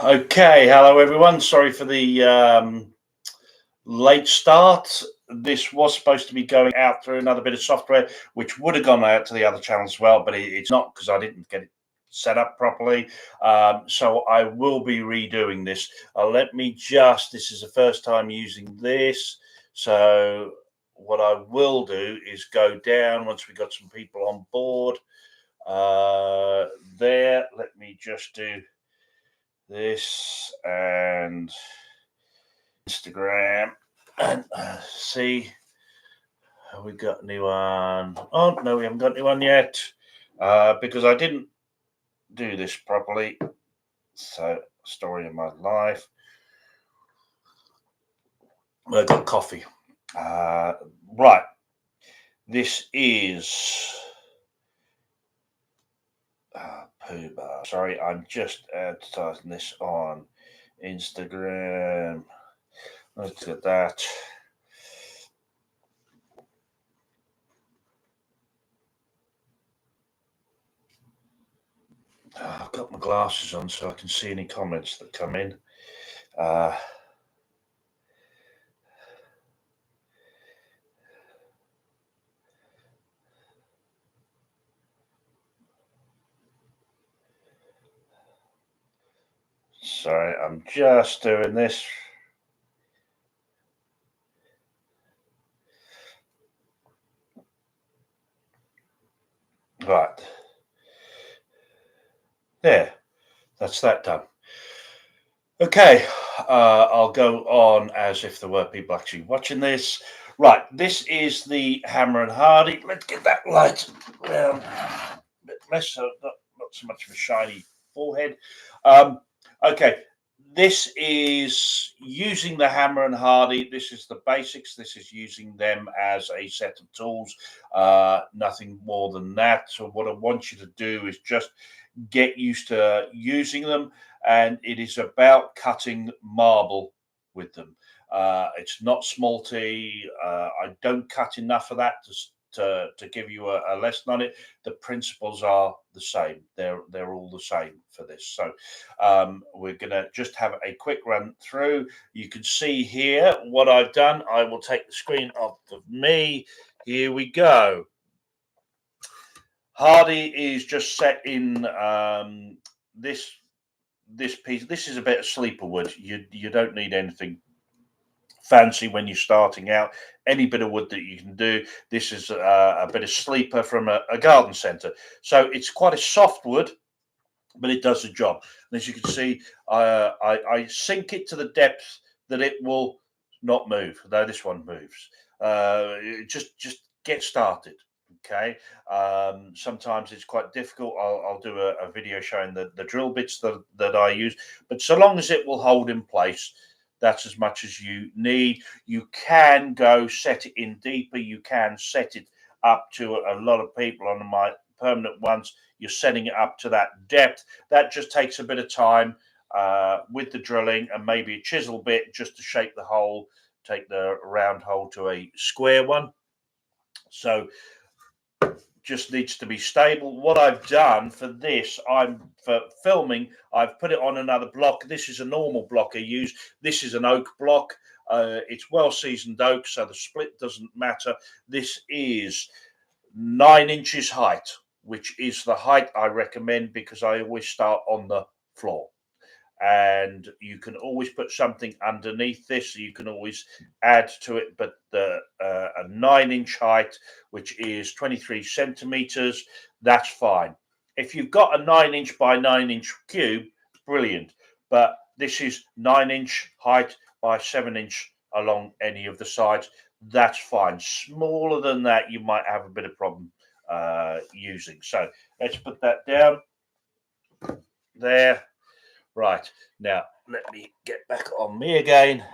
Okay, hello everyone. Sorry for the late start. This was supposed to be going out through another bit of software, which would have gone out to the other channels as well, but it's not because I didn't get it set up properly. So I will be redoing this. Let me just, this is the first time using this. So what I will do is go down once we got some people on board. There, let me just do this and Instagram and see, have we got anyone? Oh no, we haven't got anyone yet because I didn't do this properly. So, story of my life. I got coffee. Right, this is poo bar. Sorry, I'm just advertising this on Instagram. Let's get that. I've got my glasses on so I can see any comments that come in. Sorry, I'm just doing this. Right. There. That's that done. Okay. I'll go on as if there were people actually watching this. Right. This is the hammer and hardie. Let's get that light down a bit less, so not so much of a shiny forehead. Okay. This is using the hammer and hardie. This is the basics. This is using them as a set of tools. Nothing more than that. So what I want you to do is just get used to using them, and it is about cutting marble with them. It's not small-t. I don't cut enough of that to give you a lesson on it. The principles are the same. They're all the same for this. So we're going to just have a quick run through. You can see here what I've done. I will take the screen off of me. Here we go. Hardie is just set in this piece. This is a bit of sleeper wood. You don't need anything fancy when you're starting out. Any bit of wood that you can do. This is a bit of sleeper from a garden centre. So it's quite a soft wood, but it does the job. And as you can see, I sink it to the depth that it will not move, though this one moves. Just get started. Okay. Sometimes it's quite difficult. I'll do a video showing the drill bits that I use, but so long as it will hold in place, that's as much as you need. You can go set it in deeper. You can set it up to a lot of people on my permanent ones. You're setting it up to that depth. That just takes a bit of time with the drilling and maybe a chisel bit just to shape the hole, take the round hole to a square one. So just needs to be stable. What I've done for this, for filming, I've put it on another block. This is a normal block I use. This is an oak block. It's well seasoned oak, so the split doesn't matter. This is 9 inches height, which is the height I recommend because I always start on the floor. And you can always put something underneath this, so you can always add to it. But a 9-inch height, which is 23 centimeters, that's fine. If you've got a 9-inch by 9-inch cube, brilliant. But this is 9-inch height by 7-inch along any of the sides. That's fine. Smaller than that, you might have a bit of problem using. So let's put that down there. Right, now let me get back on me again.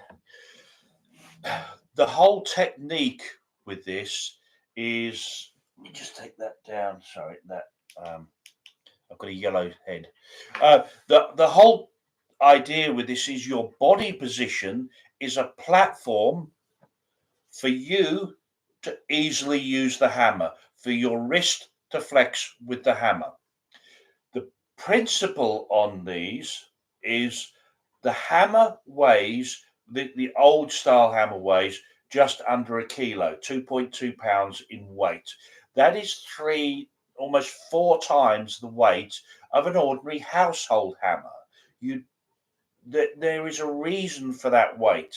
The whole technique with this is, let me just take that down. Sorry, that I've got a yellow head. The whole idea with this is your body position is a platform for you to easily use the hammer, for your wrist to flex with the hammer. The principle on these is The hammer weighs, the old style hammer weighs just under a kilo, 2.2 pounds in weight. That is almost 4 times the weight of an ordinary household hammer. You There is a reason for that weight.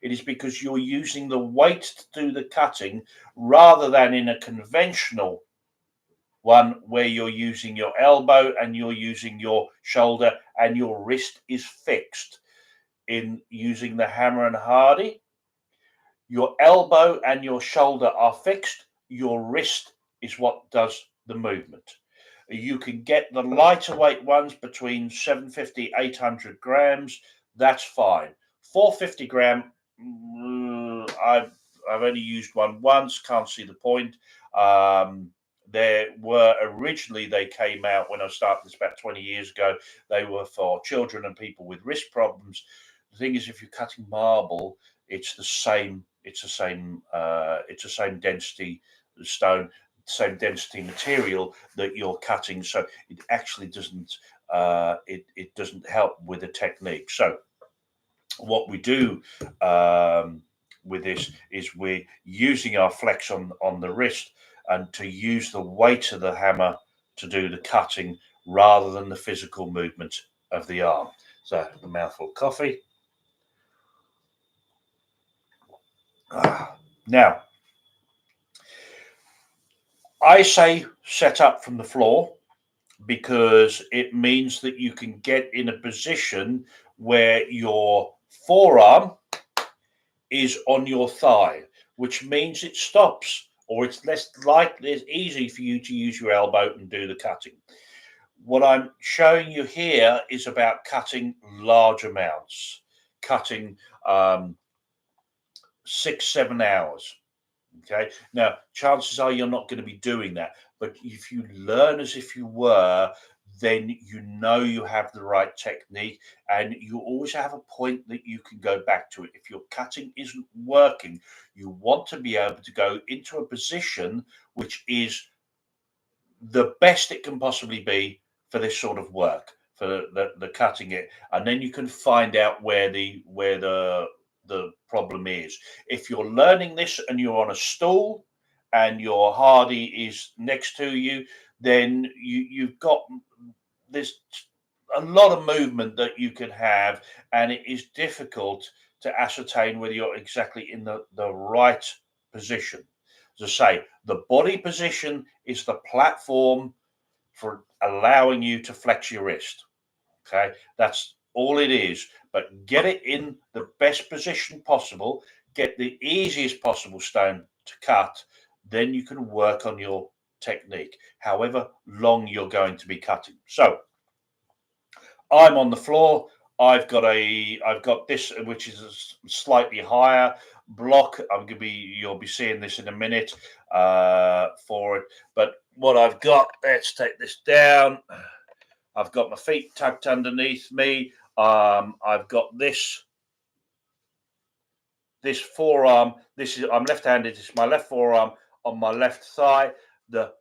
It is because you're using the weight to do the cutting rather than in a conventional one where you're using your elbow and you're using your shoulder and your wrist is fixed. In using the hammer and hardie, your elbow and your shoulder are fixed. Your wrist is what does the movement. You can get the lighter weight ones between 750, 800 grams. That's fine. 450 gram, I've only used one once. Can't see the point. There were originally, they came out when I started this about 20 years ago. They were for children and people with wrist problems. The thing is, if you're cutting marble, it's the same. It's the same. It's the same density stone, same density material that you're cutting. So it actually doesn't. It doesn't help with the technique. So what we do with this is we're using our flex on the wrist and to use the weight of the hammer to do the cutting rather than the physical movement of the arm. So a mouthful of coffee. Now, I say set up from the floor because it means that you can get in a position where your forearm is on your thigh, which means it stops, or it's less likely, it's easy for you to use your elbow and do the cutting. What I'm showing you here is about cutting large amounts, cutting 6-7 hours. Okay, now chances are you're not going to be doing that, but if you learn as if you were, then you know you have the right technique and you always have a point that you can go back to it. If your cutting isn't working, you want to be able to go into a position which is the best it can possibly be for this sort of work, for the cutting it, and then you can find out where the problem is. If you're learning this and you're on a stool and your hardie is next to you, then you've got this a lot of movement that you can have, and it is difficult to ascertain whether you're exactly in the right position. As I say, the body position is the platform for allowing you to flex your wrist. Okay, that's all it is. But get it in the best position possible, get the easiest possible stone to cut, then you can work on your technique, however long you're going to be cutting. So I'm on the floor. I've got this, which is a slightly higher block. You'll be seeing this in a minute for it. But what I've got, let's take this down. I've got my feet tucked underneath me. I've got this forearm. I'm left-handed. This is my left forearm on my left thigh. The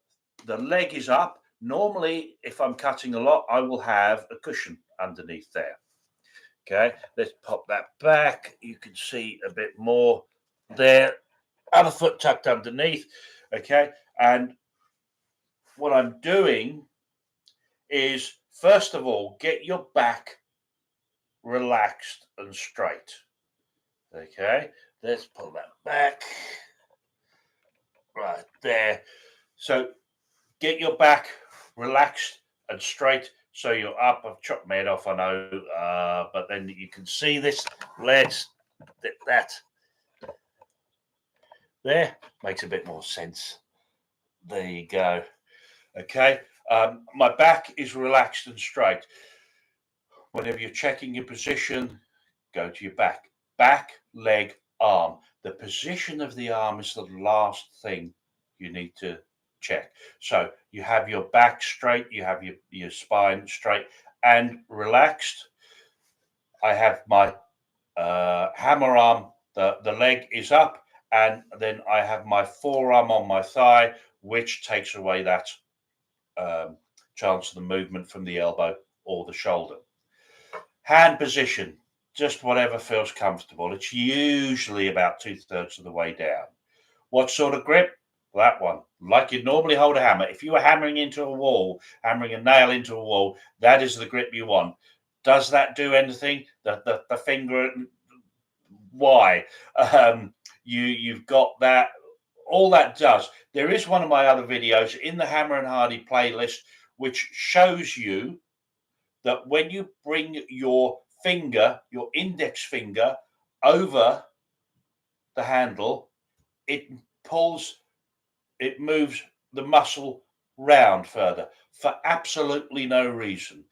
leg is up. Normally, if I'm cutting a lot, I will have a cushion underneath there. Okay, let's pop that back. You can see a bit more there. Other foot tucked underneath. Okay, and what I'm doing is, first of all, get your back relaxed and straight. Okay, let's pull that back. Right there. So get your back relaxed and straight. So you're up. I've chopped my head off, I know, but then you can see this. Let's that there makes a bit more sense. There you go. Okay, my back is relaxed and straight. Whenever you're checking your position, go to your back, leg, arm. The position of the arm is the last thing you need to check. So you have your back straight, you have your spine straight and relaxed. I have my hammer arm, the leg is up, and then I have my forearm on my thigh, which takes away that chance of the movement from the elbow or the shoulder. Hand position, just whatever feels comfortable. It's usually about 2/3 of the way down. What sort of grip? That one, like you'd normally hold a hammer. If you were hammering into a wall, hammering a nail into a wall, that is the grip you want. Does that do anything? The finger, why? You've got that. All that does. There is one of my other videos in the Hammer and Hardie playlist which shows you that when you bring your finger, your index finger, over the handle, it pulls, it moves the muscle round further for absolutely no reason.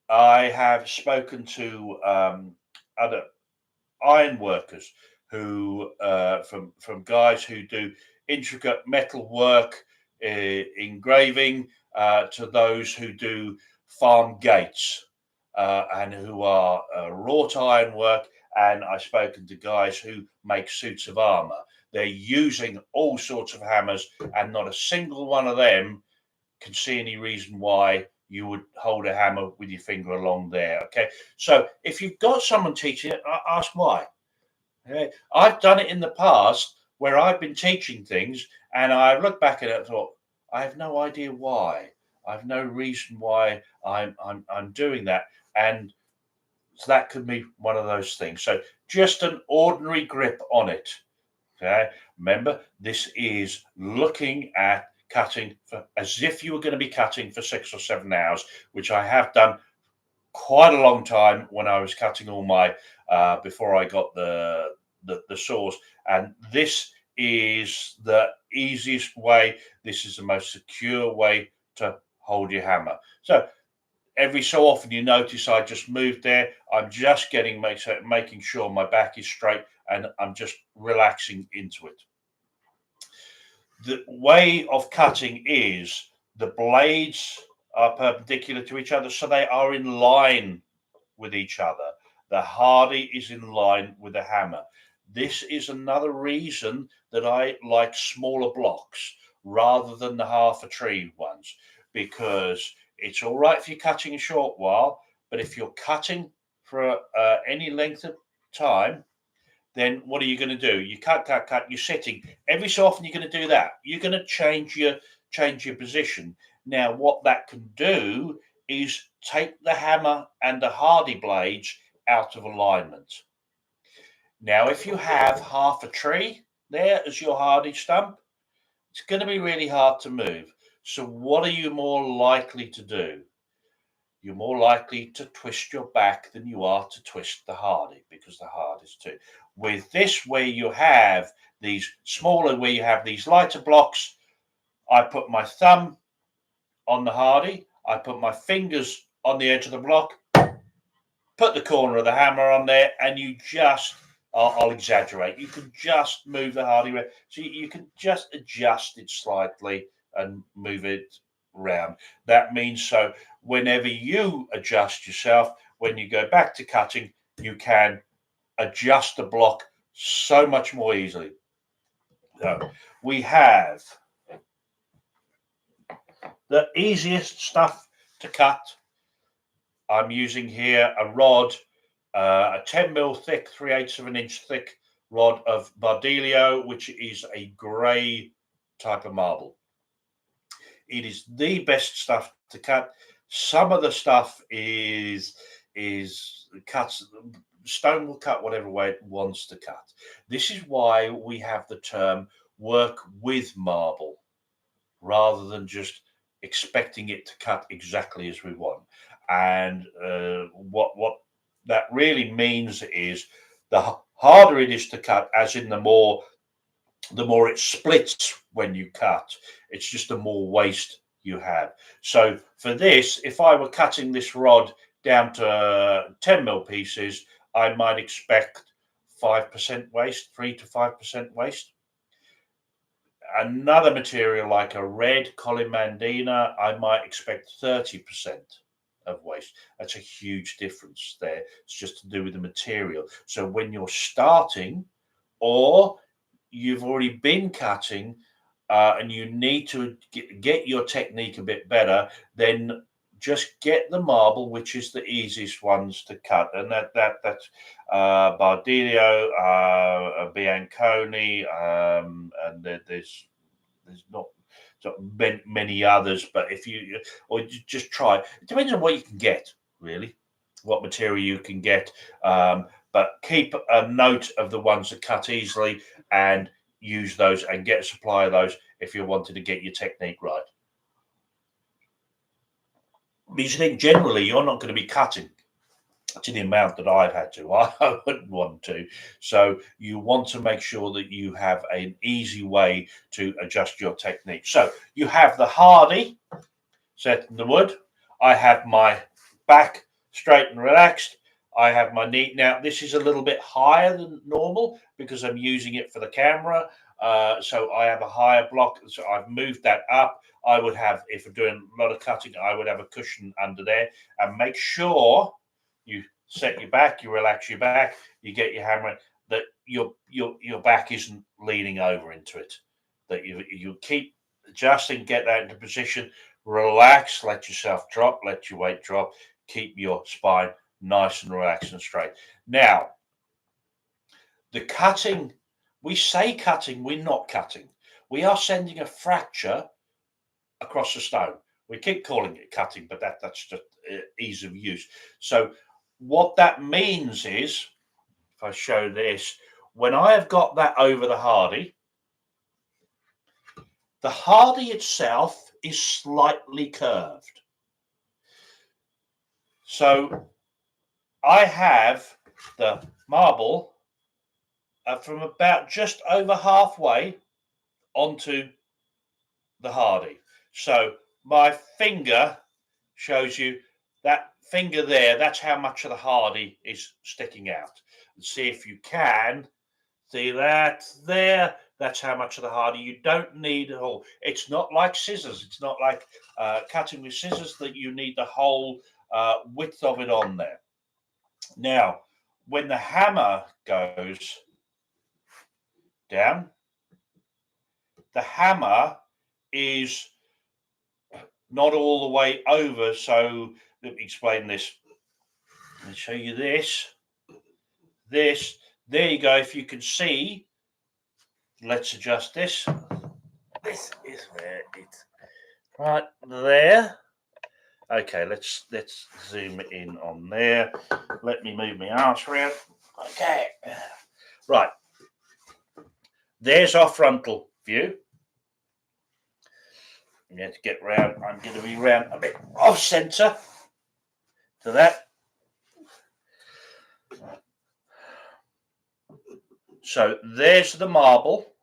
I have spoken to other iron workers who, from guys who do intricate metal work, engraving, to those who do farm gates, and who are wrought iron work. And I've spoken to guys who make suits of armor. They're using all sorts of hammers, and not a single one of them can see any reason why you would hold a hammer with your finger along there. Okay, so if you've got someone teaching it, ask why. Okay? I've done it in the past where I've been teaching things, and I look back at it and thought, I have no idea why. I have no reason why I'm doing that, and so that could be one of those things. So just an ordinary grip on it. Okay, remember, this is looking at cutting for, as if you were going to be cutting for 6 or 7 hours, which I have done quite a long time when I was cutting all my before I got the saws. And this is the easiest way. This is the most secure way to hold your hammer. So every so often you notice I just moved there. I'm just making sure my back is straight, and I'm just relaxing into it. The way of cutting is the blades are perpendicular to each other, so they are in line with each other. The hardie is in line with the hammer. This is another reason that I like smaller blocks rather than the half a tree ones, because it's all right if you're cutting a short while, but if you're cutting for any length of time, then what are you going to do? You cut, you're sitting. Every so often you're going to do that. You're going to change your position. Now, what that can do is take the hammer and the hardie blades out of alignment. Now, if you have half a tree there as your hardie stump, it's going to be really hard to move. So what are you more likely to do? You're more likely to twist your back than you are to twist the hardie, because the hardie too. With this, where you have these smaller, where you have these lighter blocks, I put my thumb on the hardie, I put my fingers on the edge of the block, put the corner of the hammer on there, and you just, I'll exaggerate, you can just move the hardie, so you can just adjust it slightly and move it round. That means so whenever you adjust yourself, when you go back to cutting, you can adjust the block so much more easily. So we have the easiest stuff to cut. I'm using here a rod, a 10mm thick, 3/8 of an inch thick rod of Bardelio, which is a grey type of marble. It is the best stuff to cut. Some of the stuff is cuts. Stone will cut whatever way it wants to cut. This is why we have the term work with marble, rather than just expecting it to cut exactly as we want. And what that really means is the harder it is to cut, as in the more it splits when you cut. It's just the more waste you have. So for this, if I were cutting this rod down to 10mm pieces, I might expect 5% waste, 3 to 5% waste. Another material like a red Colimandina, I might expect 30% of waste. That's a huge difference there. It's just to do with the material. So when you're starting, or you've already been cutting, and you need to get your technique a bit better, then just get the marble, which is the easiest ones to cut, and that's Bardilio, Bianconi, and there's not many others. But if you or just try, it depends on what you can get, really, what material you can get. But keep a note of the ones that cut easily and use those, and get a supply of those if you wanted to get your technique right. Because you think generally you're not going to be cutting to the amount that I've had to. I wouldn't want to. So you want to make sure that you have an easy way to adjust your technique. So you have the hardie set in the wood. I have my back straight and relaxed. I have my knee. Now, this is a little bit higher than normal because I'm using it for the camera. So I have a higher block. So I've moved that up. I would have, if I'm doing a lot of cutting, I would have a cushion under there, and make sure you set your back, you relax your back, you get your hammer, that your back isn't leaning over into it. That you keep adjusting, get that into position, relax, let yourself drop, let your weight drop, keep your spine nice and relaxed and straight. Now, the cutting, we say cutting, we're not cutting. We are sending a fracture across the stone. We keep calling it cutting, but that's just ease of use. So what that means is, if I show this, when I have got that over the hardie itself is slightly curved. So I have the marble from about just over halfway onto the hardie. So my finger shows you that finger there, that's how much of the hardie is sticking out. And see if you can see that there. That's how much of the hardie. You don't need it all. It's not like scissors. It's not like cutting with scissors that you need the whole width of it on there. Now, when the hammer goes down, the hammer is not all the way over. So let me explain this. Let me show you this. There you go. If you can see, let's adjust this. This is where it's right there. Okay, let's zoom in on there. Let me move my arse around. Okay, right. There's our frontal view. I'm going to get round. I'm going to be round a bit off centre to that. So there's the marble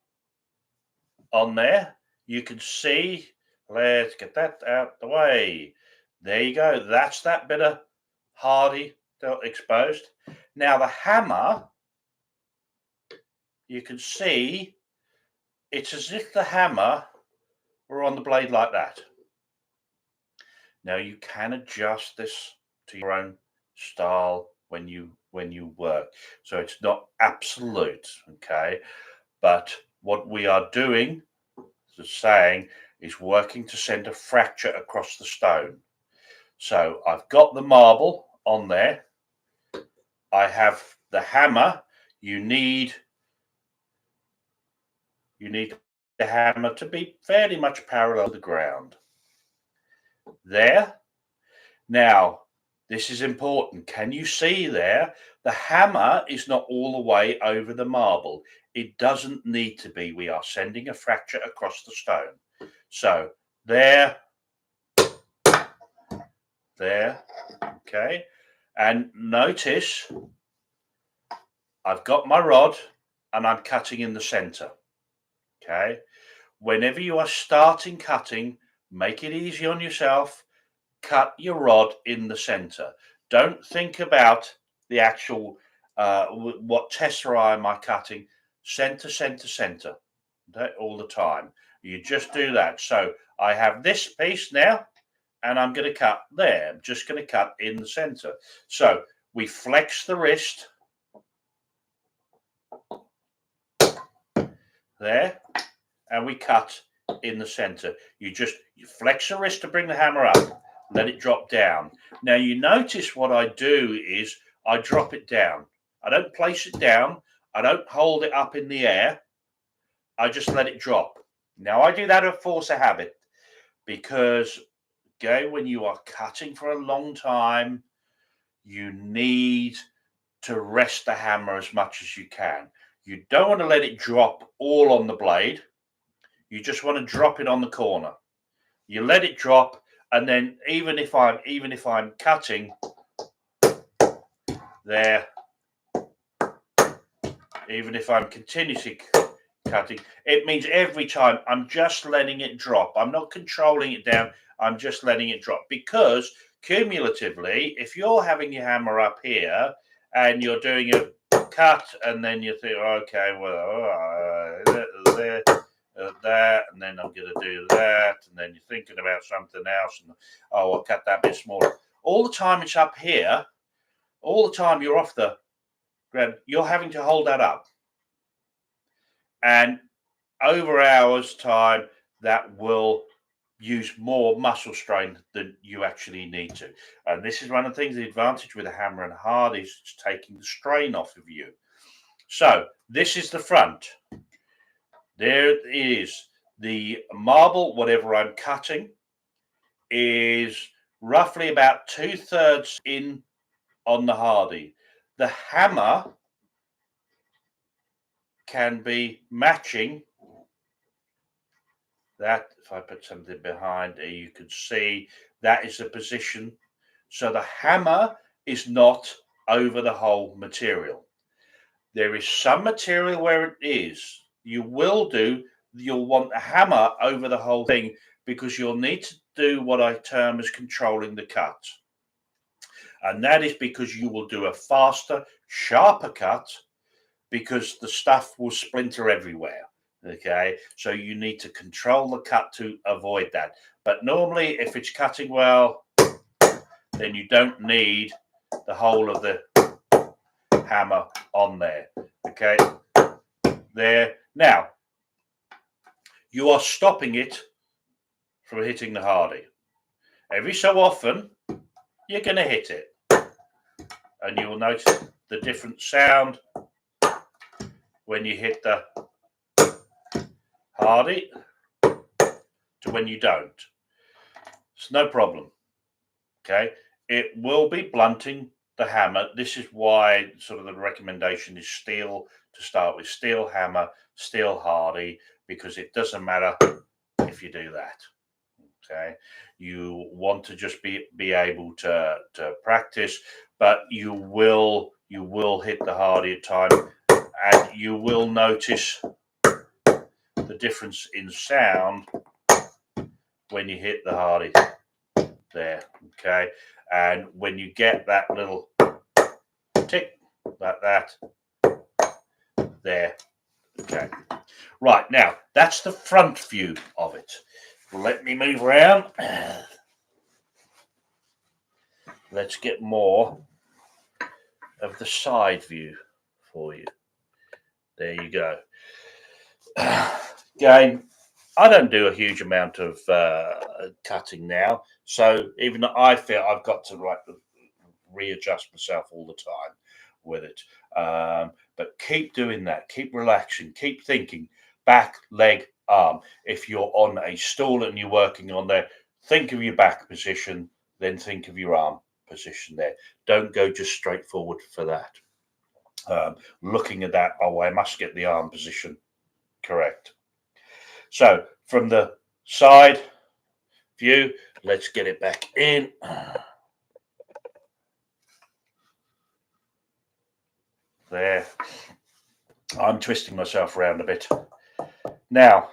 on there. You can see. Let's get that out the way. There you go. That's that bit of hardie exposed. Now the hammer, you can see it's as if the hammer were on the blade like that. Now you can adjust this to your own style when you work. So it's not absolute, okay? But what we are doing, as saying, is working to send a fracture across the stone. So I've got the marble on there. I have the hammer. You need the hammer to be fairly much parallel to the ground. There. Now, this is important. Can you see there? The hammer is not all the way over the marble. It doesn't need to be. We are sending a fracture across the stone. So there, okay. And notice I've got my rod and I'm cutting in the center. Okay. Whenever you are starting cutting, make it easy on yourself. Cut your rod in the center. Don't think about the actual what tesserae am I cutting. Center, center, center. Okay, all the time. You just do that. So I have this piece now, and I'm going to cut there. I'm just going to cut in the center. So we flex the wrist there, and we cut in the center. You flex the wrist to bring the hammer up. let it drop down. Now you notice what I do is I drop it down. I don't place it down. I don't hold it up in the air. I just let it drop. Now I do that as a force of habit because, okay, when you are cutting for a long time, you need to rest the hammer as much as you can. You don't want to let it drop all on the blade. You just want to drop it on the corner. You let it drop, and then even if I'm cutting there, even if I'm continuously cutting, it means every time I'm just letting it drop. I'm not controlling it down. I'm just letting it drop, because cumulatively, if you're having your hammer up here and you're doing a cut, and then you think, okay, well, that, and then I'm going to do that, and then you're thinking about something else, and oh, I'll cut that bit smaller. All the time it's up here, all the time you're off the ground, you're having to hold that up. And over hours time, that will use more muscle strain than you actually need to. And this is one of the things, the advantage with a hammer and hardie is it's taking the strain off of you. So this is the front. There it is. The marble, whatever I'm cutting, is roughly about 2/3 in on the hardie. The hammer can be matching that. If I put something behind here, you can see that is the position. So the hammer is not over the whole material. There is some material where it is. You'll want the hammer over the whole thing, because you'll need to do what I term as controlling the cut. And that is because you will do a faster, sharper cut, because the stuff will splinter everywhere. Okay, so you need to control the cut to avoid that. But normally, if it's cutting well, then you don't need the whole of the hammer on there. Okay, there. Now, you are stopping it from hitting the hardie. Every so often, you're going to hit it, and you will notice the different sound when you hit the hardie to when you don't. It's no problem. Okay, it will be blunting the hammer. This is why sort of the recommendation is steel to start with. Steel hammer, steel hardie, because it doesn't matter if you do that. Okay, you want to just be able to practice, but you will hit the hardie at times, and you will notice the difference in sound when you hit the hardie there. Okay, and when you get that little tick like that there. Okay, right, now that's the front view of it. Let me move around. Let's get more of the side view for you. There you go. Again, I don't do a huge amount of cutting now, so even I feel I've got to readjust myself all the time with it. But keep doing that. Keep relaxing. Keep thinking. Back, leg, arm. If you're on a stool and you're working on there, think of your back position, then think of your arm position there. Don't go just straight forward for that. Looking at that, oh, I must get the arm position correct. So from the side view, let's get it back in. There. I'm twisting myself around a bit. Now,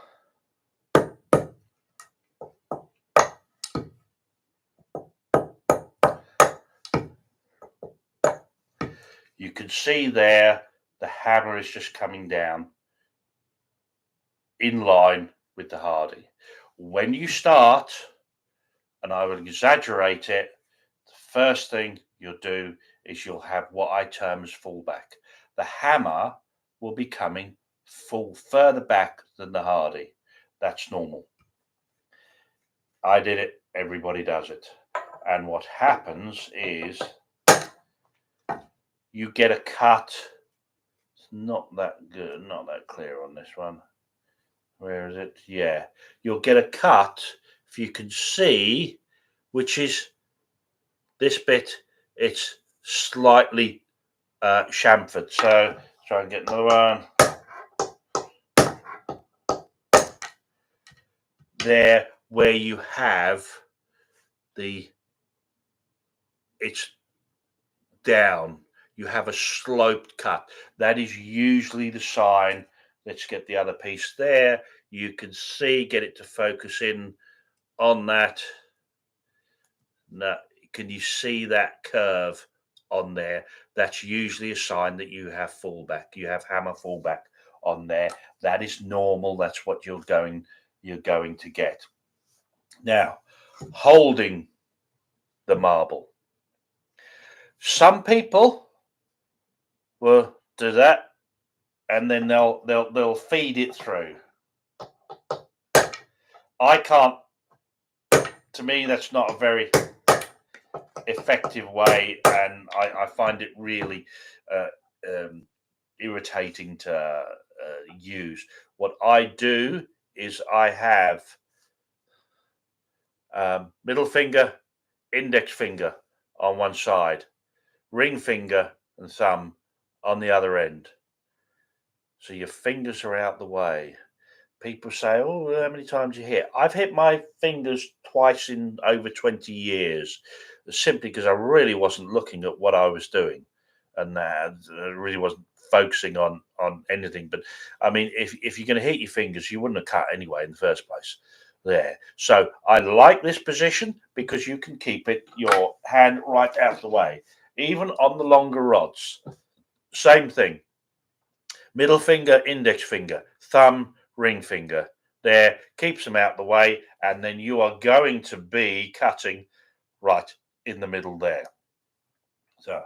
you can see there the hammer is just coming down in line with the hardie. When you start, and I will exaggerate it, the first thing you'll do is you'll have what I term as fallback. The hammer will be coming further back than the hardie. That's normal. I did it. Everybody does it. And what happens is you get a cut. It's not that good, not that clear on this one. Where is it? Yeah, you'll get a cut, if you can see, which is this bit. It's slightly chamfered. So try and get another one. There, where you have it's down, you have a sloped cut. That is usually the sign. Let's get the other piece there. You can see, get it to focus in on that. Now, can you see that curve on there? That's usually a sign that you have fallback. You have hammer fallback on there. That is normal. That's what you're going to get. Now, holding the marble. Some people will do that, and then they'll feed it through. I can't. To me, that's not a very effective way, and I find it really irritating to use. What I do is I have middle finger, index finger on one side, ring finger and thumb on the other end. So your fingers are out the way. People say, "Oh, how many times you hit?" I've hit my fingers twice in over 20 years, simply because I really wasn't looking at what I was doing, and I really wasn't focusing on anything. But I mean, if you're going to hit your fingers, you wouldn't have cut anyway in the first place. There. So I like this position because you can keep your hand right out the way, even on the longer rods. Same thing. Middle finger, index finger, thumb, ring finger. There, keeps them out the way, and then you are going to be cutting right in the middle there. So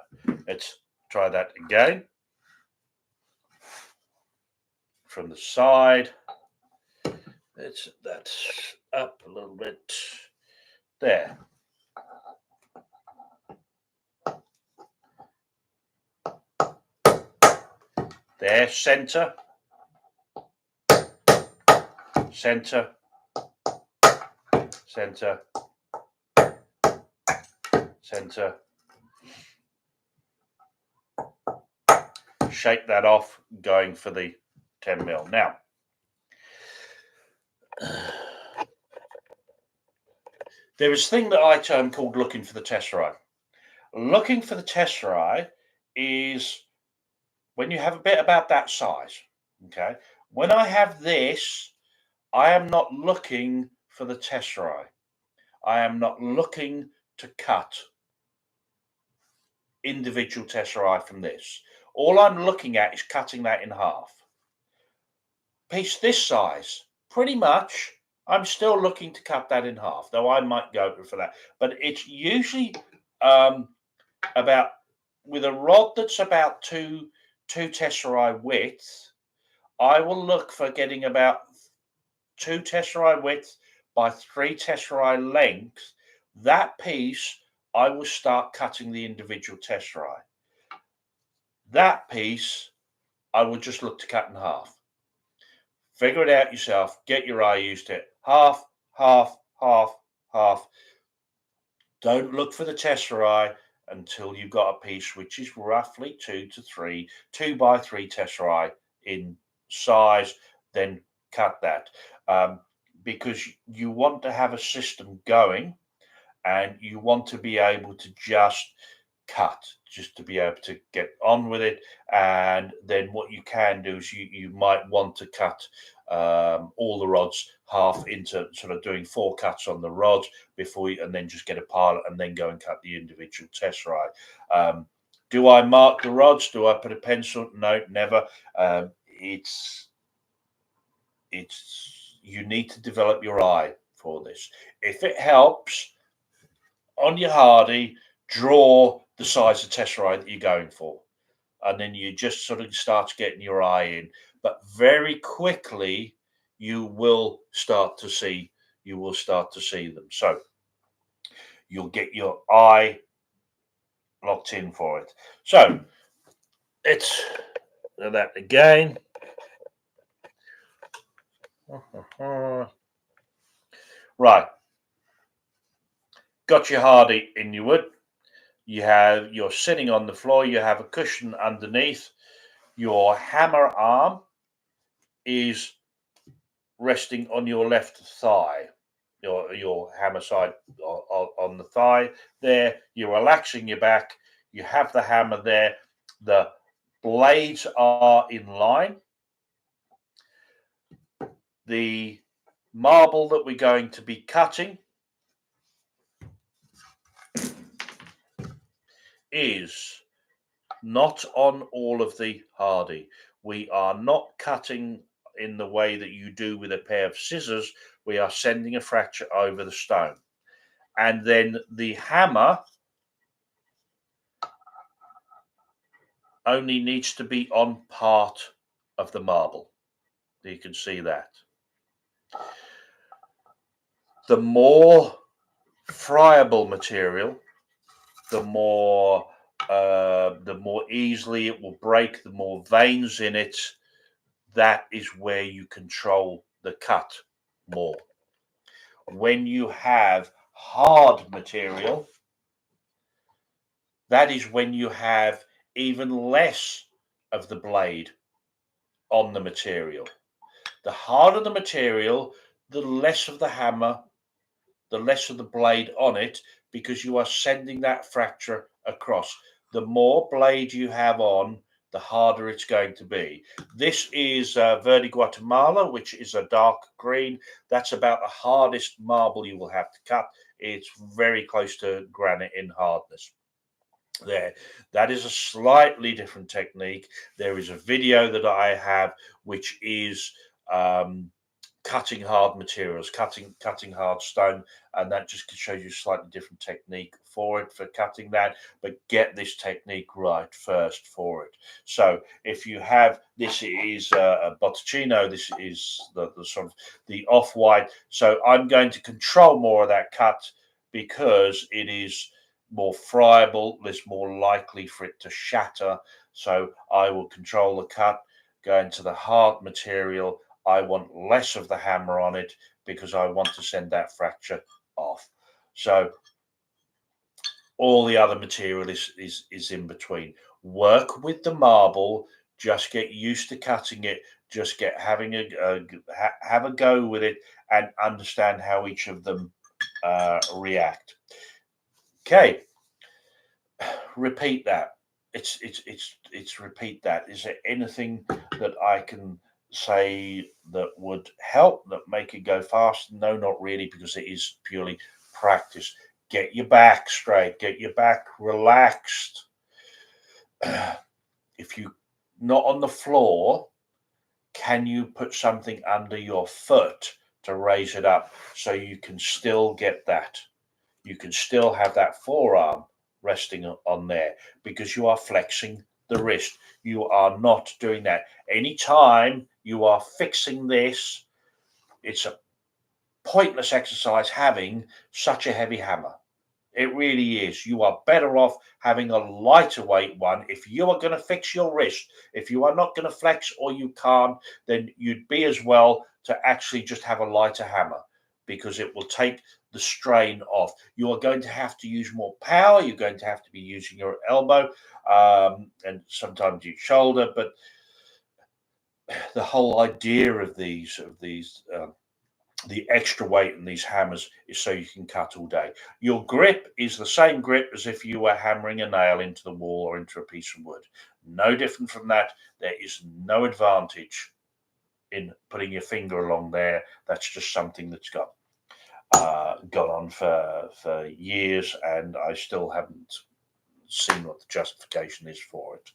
let's try that again. From the side, that's up a little bit. There. There, center, center, center, center. Shake that off, going for the 10 mil. Now, there is a thing that I term called looking for the tesserae. Looking for the tesserae is when you have a bit about that size. Okay. When I have this, I am not looking for the tesserae. I am not looking to cut individual tesserae from this. All I'm looking at is cutting that in half. Piece this size, pretty much, I'm still looking to cut that in half, though I might go for that. But it's usually about, with a rod that's about two tesserae width, I will look for getting about 2 tesserae width by 3 tesserae length. That piece, I will start cutting the individual tesserae. That piece, I will just look to cut in half. Figure it out yourself. Get your eye used to it. Half, half, half, half. Don't look for the tesserae until you've got a piece which is roughly 2 by 3 tesserae in size. Then cut that, because you want to have a system going, and you want to be able to just cut, just to be able to get on with it. And then what you can do is you might want to cut all the rods half, into sort of doing 4 cuts on the rods before you, and then just get a pilot and then go and cut the individual tesserae. Do I mark the rods? Do I put a pencil? No, never. It's you need to develop your eye for this. If it helps, on your hardie, draw the size of tesserae that you're going for, and then you just sort of start getting your eye in. But very quickly, you will start to see them. So you'll get your eye locked in for it. So it's that again. Right, got your hardie in your wood. You're sitting on the floor. You have a cushion underneath. Your hammer arm is resting on your left thigh. Your hammer side on the thigh. There, you're relaxing your back. You have the hammer there. The blades are in line. The marble that we're going to be cutting is not on all of the hardie. We are not cutting in the way that you do with a pair of scissors. We are sending a fracture over the stone. And then the hammer only needs to be on part of the marble. You can see that. The more friable material, the more easily it will break, the more veins in it. That is where you control the cut more. When you have hard material, that is when you have even less of the blade on the material. The harder the material, the less of the hammer, the less of the blade on it, because you are sending that fracture across. The more blade you have on, the harder it's going to be. This is Verde Guatemala, which is a dark green. That's about the hardest marble you will have to cut. It's very close to granite in hardness. There, that is a slightly different technique. There is a video that I have which is cutting hard materials, cutting hard stone, and that just shows you a slightly different technique for it, for cutting that. But get this technique right first for it. So if you have, this is a botticino, this is the sort of the off-white. So I'm going to control more of that cut because it is more friable, it's more likely for it to shatter. So I will control the cut, go into the hard material. I want less of the hammer on it because I want to send that fracture off. So all the other material is in between. Work with the marble, just get used to cutting it, just have a go with it and understand how each of them react. Okay, repeat that. It's repeat that. Is there anything that I can say that would help, that make it go fast? No, not really, because it is purely practice. Get your back straight, get your back relaxed. If you're not on the floor, can you put something under your foot to raise it up so you can still get that? You can still have that forearm resting on there because you are flexing the wrist. You are not doing that. Anytime you are fixing this, it's a pointless exercise having such a heavy hammer. It really is. You are better off having a lighter weight one. If you are going to fix your wrist, if you are not going to flex or you can't, then you'd be as well to actually just have a lighter hammer because it will take the strain off. You are going to have to use more power. You're going to have to be using your elbow and sometimes your shoulder. But the whole idea of the extra weight in these hammers is so you can cut all day. Your grip is the same grip as if you were hammering a nail into the wall or into a piece of wood. No different from that. There is no advantage in putting your finger along there. That's just something that's gone on for years, and I still haven't seen what the justification is for it.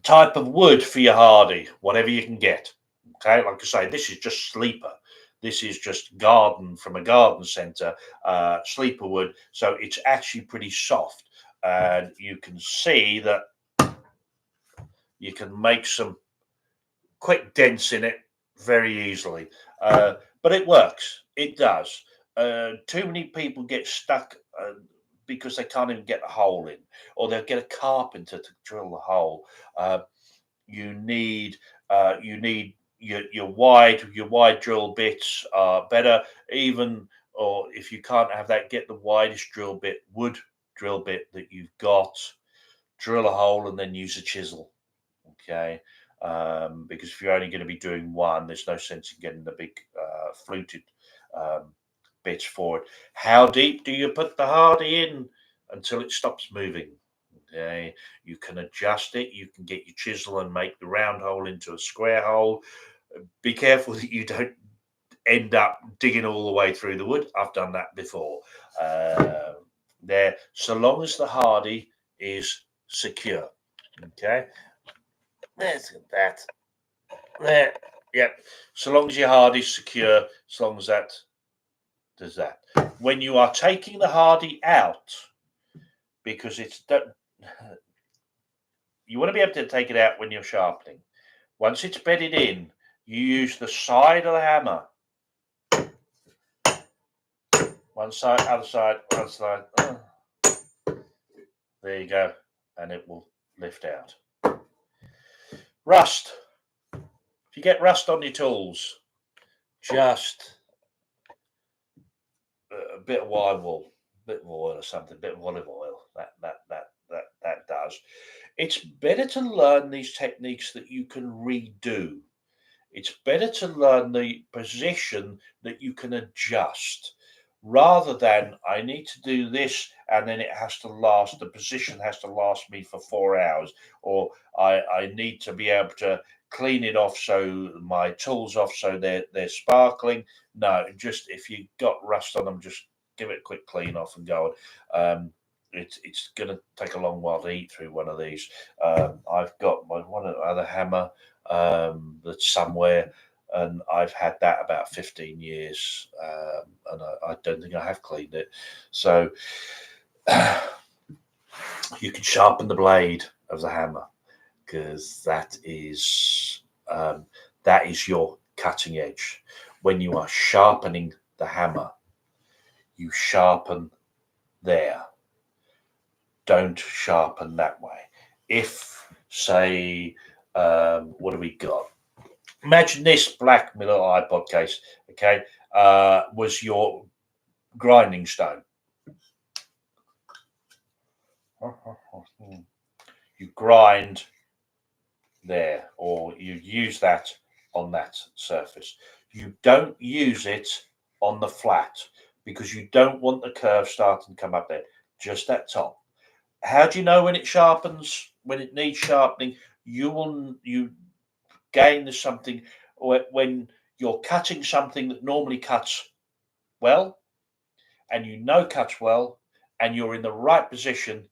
Type of wood for your hardie, whatever you can get. Okay, like I say, this is just sleeper. This is just garden from a garden centre, sleeper wood. So it's actually pretty soft, and you can see that you can make some quick dents in it very easily. But it works. It does. too many people get stuck because they can't even get a hole in, or they'll get a carpenter to drill the hole. Uh, you need your wide drill bits are better. Even, or if you can't have that, get the widest drill bit, wood drill bit that you've got. Drill a hole and then use a chisel. Okay. Because if you're only going to be doing one, there's no sense in getting the big fluted um, bits for it. How deep do you put the hardie in? Until it stops moving. Okay, you can adjust it. You can get your chisel and make the round hole into a square hole. Be careful that you don't end up digging all the way through the wood. I've done that before. There, so long as the hardie is secure. Okay, there's that. There, yep. So long as your hardie's secure, as long as that does that. When you are taking the hardie out, because you want to be able to take it out when you're sharpening. Once it's bedded in, you use the side of the hammer. One side, other side, one side. There you go. And it will lift out. Rust. If you get rust on your tools, just a bit of wire wool, a bit of oil or something, a bit of olive oil. That does. It's better to learn these techniques that you can redo. It's better to learn the position that you can adjust, rather than I need to do this and then it has to last, the position has to last me for 4 hours, or I need to be able to clean it off, so my tools off so they're sparkling. No, just if you got rust on them, just give it a quick clean off and go on. It's going to take a long while to eat through one of these. I've got my one other hammer that's somewhere, and I've had that about 15 years, and I don't think I have cleaned it. So you can sharpen the blade of the hammer, because that is your cutting edge. When you are sharpening the hammer, you sharpen there. Don't sharpen that way. If, say, what do we got? Imagine this black, my little iPod case, okay, was your grinding stone. You grind there, or you use that on that surface. You don't use it on the flat, because you don't want the curve starting to come up there, just that top. How do you know when it sharpens, when it needs sharpening? You gain something when you're cutting something that normally cuts well, and cuts well, and you're in the right position,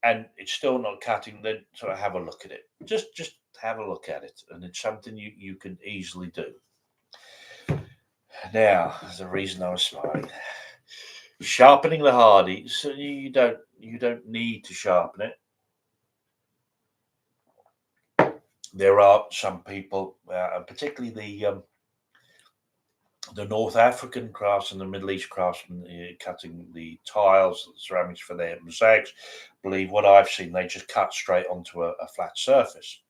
and it's still not cutting. Then sort of have a look at it. Just have a look at it, and it's something you can easily do. Now, there's a reason I was smiling. Sharpening the hardie, so you don't need to sharpen it. There are some people, particularly the North African crafts and the Middle East craftsmen, cutting the tiles, the ceramics for their mosaics. Believe what I've seen, they just cut straight onto a flat surface.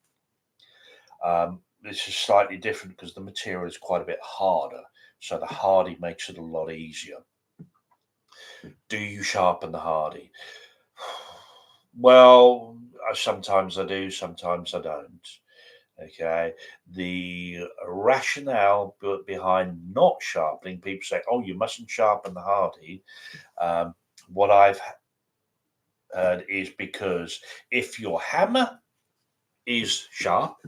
This is slightly different because the material is quite a bit harder, so the hardie makes it a lot easier. Do you sharpen the hardie? Well, sometimes I do, sometimes I don't. Okay, the rationale behind not sharpening, people say, "Oh, you mustn't sharpen the hardie." What I've heard is because if your hammer is sharp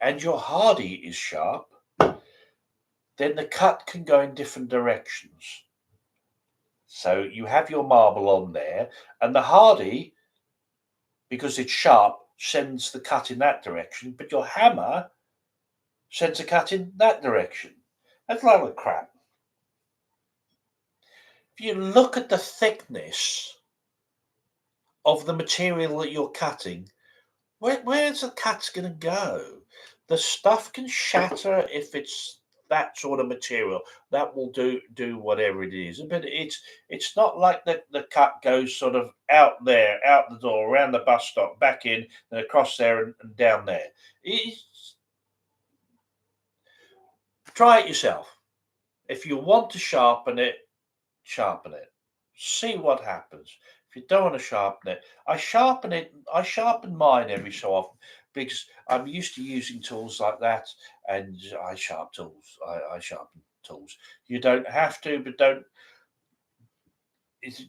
and your hardie is sharp, then the cut can go in different directions. So you have your marble on there, and the hardie, because it's sharp, sends the cut in that direction, but your hammer sends a cut in that direction. That's a lot of crap. If you look at the thickness of the material that you're cutting, where's the cut's going to go? The stuff can shatter if it's that sort of material. That will do whatever it is. But it's not like the cut goes sort of out there, out the door, around the bus stop, back in, and across there and down there. Try it yourself. If you want to sharpen it, sharpen it. See what happens. If you don't want to sharpen it, I sharpen it. I sharpen mine every so often because I'm used to using tools like that, and I sharp tools. I sharpen tools. You don't have to, but don't.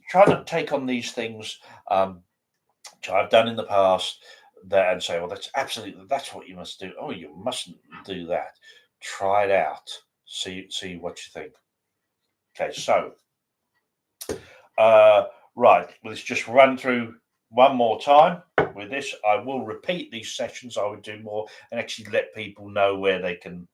Try not to take on these things, which I've done in the past, that and say, well, that's what you must do. Oh, you mustn't do that. Try it out. See what you think. Okay, so right, let's just run through one more time with this. I will repeat these sessions. I would do more and actually let people know where they can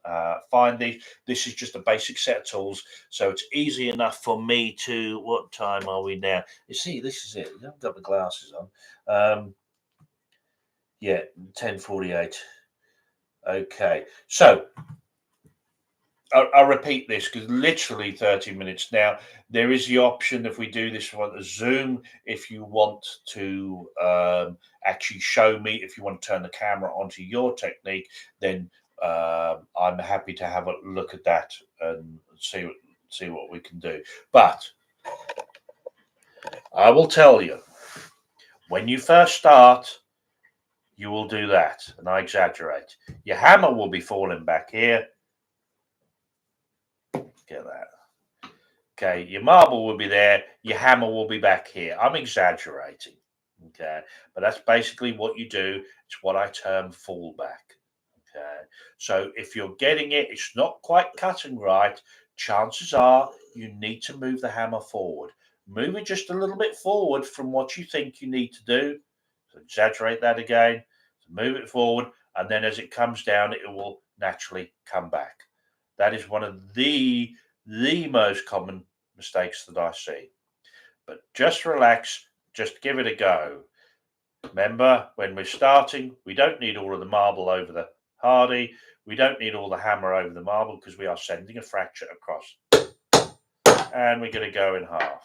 find these. This is just a basic set of tools, so it's easy enough for me to. What time are we now? You see, this is it. I haven't got the glasses on. Yeah, 10:48. Okay, so I'll repeat this because literally 30 minutes now. There is the option if we do this on a Zoom, if you want to actually show me, if you want to turn the camera onto your technique, then I'm happy to have a look at that and see what we can do. But I will tell you, when you first start, you will do that, and I exaggerate. Your hammer will be falling back here. Get that. Okay, your marble will be there, your hammer will be back here. I'm exaggerating. Okay, but that's basically what you do. It's what I term fallback. Okay, so if you're getting it, it's not quite cutting right, chances are you need to move the hammer forward. Move it just a little bit forward from what you think you need to do. So exaggerate that again. So move it forward, and then as it comes down, it will naturally come back. That is one of the most common mistakes that I see. But just relax, just give it a go. Remember, when we're starting, we don't need all of the marble over the hardie. We don't need all the hammer over the marble because we are sending a fracture across. And we're going to go in half.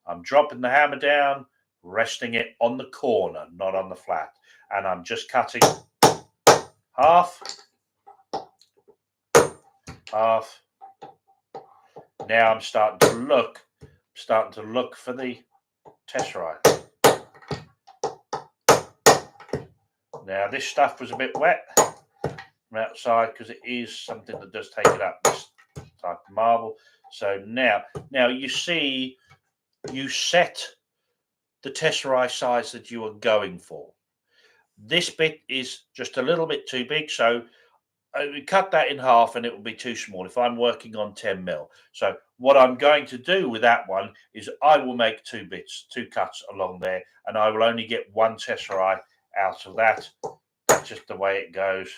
I'm dropping the hammer down, resting it on the corner, not on the flat. And I'm just cutting half. Half. Now I'm starting to look for the tessellarius. Now this stuff was a bit wet from outside because it is something that does take it up, this type of marble. So now you see, you set the tessellarius size that you are going for. This bit is just a little bit too big, so I cut that in half and it will be too small if I'm working on 10 mil. So what I'm going to do with that one is I will make two cuts along there, and I will only get one tessellarius out of that. That's just the way it goes.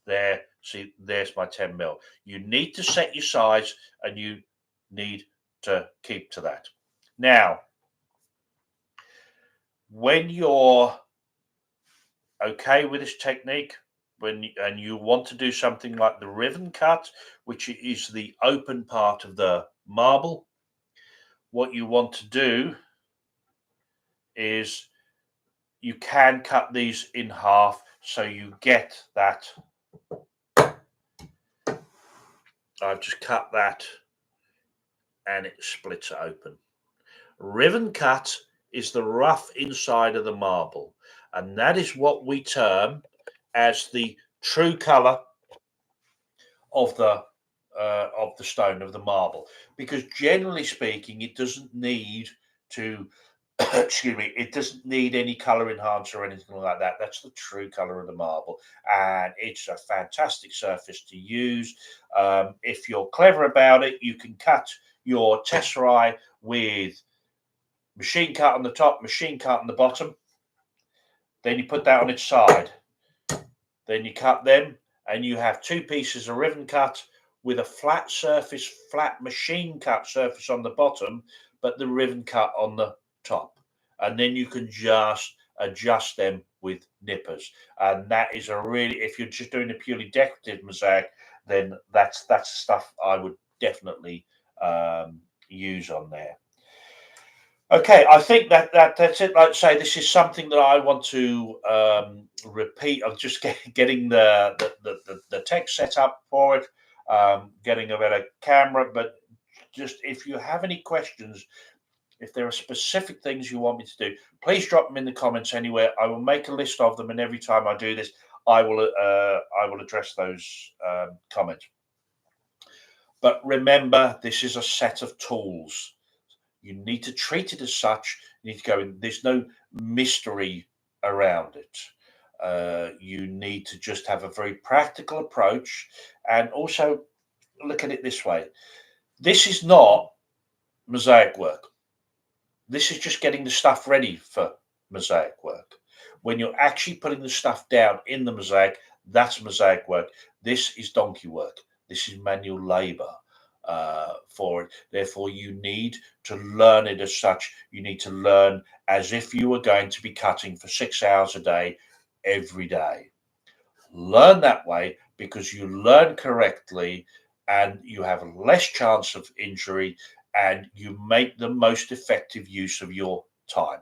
There, see, there's my 10 mil. You need to set your size and you need to keep to that. Now, when you're okay with this technique, and you want to do something like the ribbon cut, which is the open part of the marble, what you want to do is you can cut these in half so you get that. I've just cut that and it splits it open. Ribbon cut is the rough inside of the marble, and that is what we term as the true color of the stone, of the marble, because generally speaking, it doesn't need to excuse me, it doesn't need any color enhancer or anything like that. That's the true color of the marble, and it's a fantastic surface to use. If you're clever about it, you can cut your tessellarius with machine cut on the top, machine cut on the bottom. Then you put that on its side. Then you cut them, and you have two pieces of ribbon cut with a flat surface, flat machine cut surface on the bottom, but the ribbon cut on the top. And then you can just adjust them with nippers. And that is a really, if you're just doing a purely decorative mosaic, then that's stuff I would definitely use on there. Okay, I think that's it. Like I say, this is something that I want to repeat. Of just getting the tech set up for it, getting a better camera. But just if you have any questions, if there are specific things you want me to do, please drop them in the comments anywhere. I will make a list of them, and every time I do this, I will address those comments. But remember, this is a set of tools. You need to treat it as such. You need to go in. There's no mystery around it. You need to just have a very practical approach, and also look at it this way. This is not mosaic work. This is just getting the stuff ready for mosaic work. When you're actually putting the stuff down in the mosaic, that's mosaic work. This is donkey work. This is manual labor for it. Therefore, you need to learn it as such. You need to learn as if you were going to be cutting for 6 hours a day, every day. Learn that way, because you learn correctly and you have less chance of injury, and you make the most effective use of your time.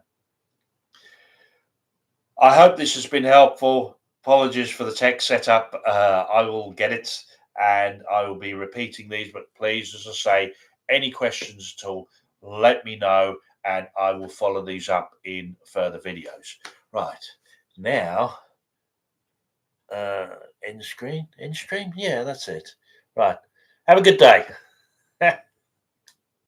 I hope this has been helpful. Apologies for the tech setup. I will get it, and I will be repeating these, but please, as I say, any questions at all, let me know, and I will follow these up in further videos. Right, now, end screen, yeah, that's it. Right, have a good day.